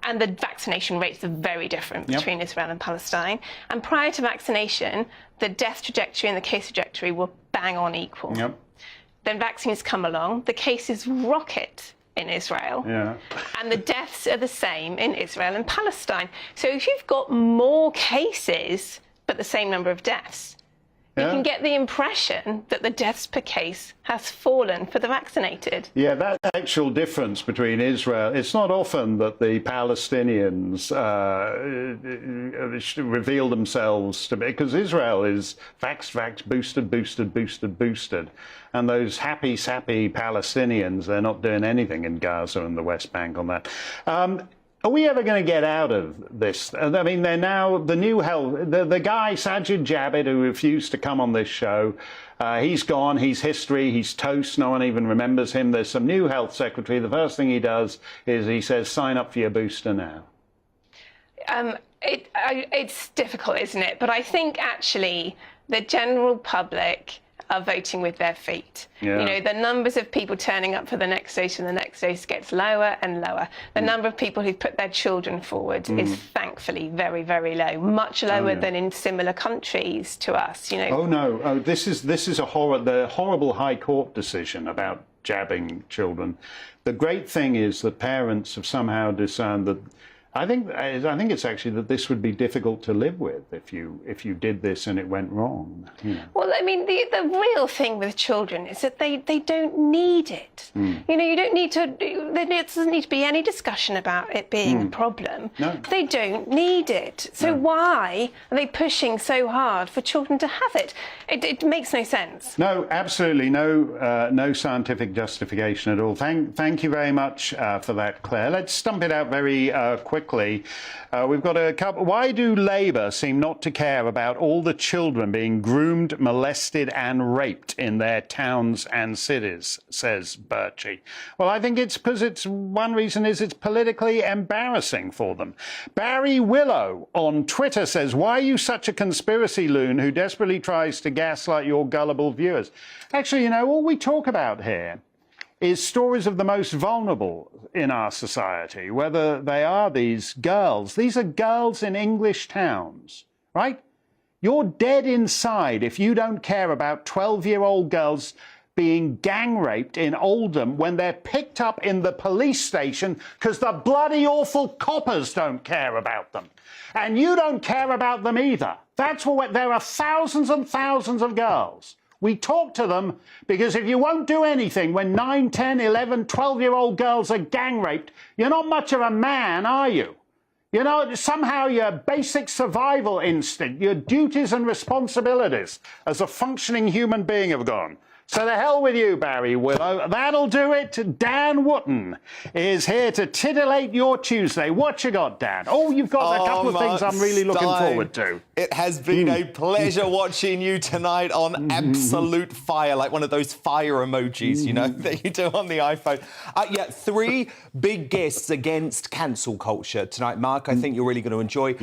O: And the vaccination rates are very different between Israel and Palestine. And prior to vaccination, the death trajectory and the case trajectory were bang on equal. Then vaccines come along, the cases rocket in Israel, and the deaths are the same in Israel and Palestine. So if you've got more cases but the same number of deaths, you can get the impression that the deaths per case has fallen for the vaccinated.
N: Yeah, that actual difference between Israel, it's not often that the Palestinians reveal themselves to be, because Israel is vaxxed, boosted. And those happy, sappy Palestinians, they're not doing anything in Gaza and the West Bank on that. Are we ever going to get out of this? I mean, they're now the new health. The guy, Sajid Javid, who refused to come on this show, he's gone. He's history. He's toast. No one even remembers him. There's some new health secretary. The first thing he does is he says, sign up for your booster now.
O: It's difficult, isn't it? But I think actually the general public are voting with their feet. The numbers of people turning up for the next dose and the next dose gets lower and lower. The number of people who've put their children forward is thankfully very, very low, much lower than in similar countries to us.
N: Oh no! Oh, this is the horrible High Court decision about jabbing children. The great thing is that parents have somehow discerned that. I think it's actually that this would be difficult to live with if you did this and it went wrong.
O: Well, I mean, the real thing with children is that they don't need it. You don't need to. There doesn't need to be any discussion about it being a problem.
N: No.
O: They don't need it. So why are they pushing so hard for children to have it? It makes no sense.
N: No, absolutely no scientific justification at all. Thank you very much for that, Claire. Let's stump it out very quickly. We've got a couple. Why do Labour seem not to care about all the children being groomed, molested and raped in their towns and cities, says Birchie. Well, I think it's because one reason is it's politically embarrassing for them. Barry Willow on Twitter says, why are you such a conspiracy loon who desperately tries to gaslight your gullible viewers? Actually, all we talk about here is stories of the most vulnerable in our society, whether they are these girls. These are girls in English towns, right? You're dead inside if you don't care about 12-year-old girls being gang raped in Oldham when they're picked up in the police station because the bloody awful coppers don't care about them. And you don't care about them either. That's what there are thousands and thousands of girls. We talk to them because if you won't do anything when 9, 10, 11, 12-year-old girls are gang raped, you're not much of a man, are you? Somehow your basic survival instinct, your duties and responsibilities as a functioning human being have gone. So the hell with you, Barry Willow. That'll do it. Dan Wootton is here to titillate your Tuesday. What you got, Dan? Oh, you've got a couple of things I'm really looking forward to.
B: It has been a pleasure watching you tonight on absolute fire, like one of those fire emojis, you know, that you do on the iPhone. Yeah, 3 big guests against cancel culture tonight, Mark. I think you're really going to enjoy.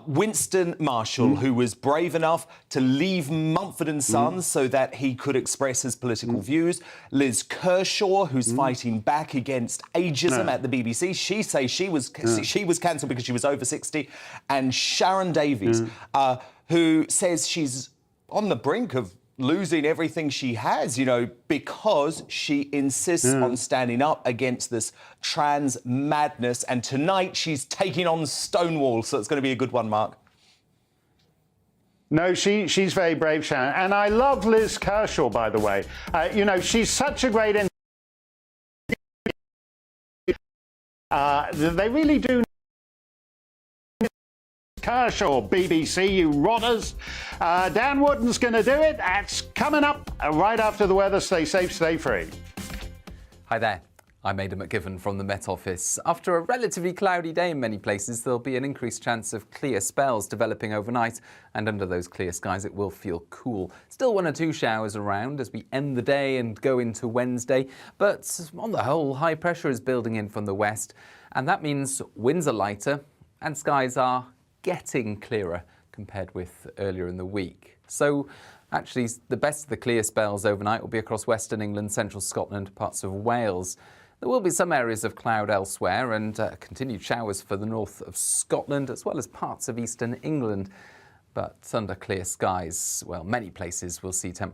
B: Winston Marshall, who was brave enough to leave Mumford & Sons so that he could express his political views. Liz Kershaw, who's fighting back against ageism at the BBC. She says she was cancelled because she was over 60. And Sharon Davies, who says she's on the brink of losing everything she has, you know, because she insists on standing up against this trans madness. And tonight she's taking on Stonewall, so it's going to be a good one, Mark.
N: No, she's very brave, Sharon. And I love Liz Kershaw, by the way. You know, she's such a great... they really do... Kershaw, BBC, you rotters. Dan Wootton's going to do it. That's coming up right after the weather. Stay safe, stay free.
Q: Hi there. I'm Aidan McGivern from the Met Office. After a relatively cloudy day in many places, there'll be an increased chance of clear spells developing overnight, and under those clear skies it will feel cool. Still 1 or 2 showers around as we end the day and go into Wednesday, but on the whole, high pressure is building in from the west, and that means winds are lighter and skies are getting clearer compared with earlier in the week. So actually, the best of the clear spells overnight will be across Western England, central Scotland, parts of Wales. There will be some areas of cloud elsewhere and continued showers for the north of Scotland as well as parts of eastern England. But under clear skies, well, many places will see temperatures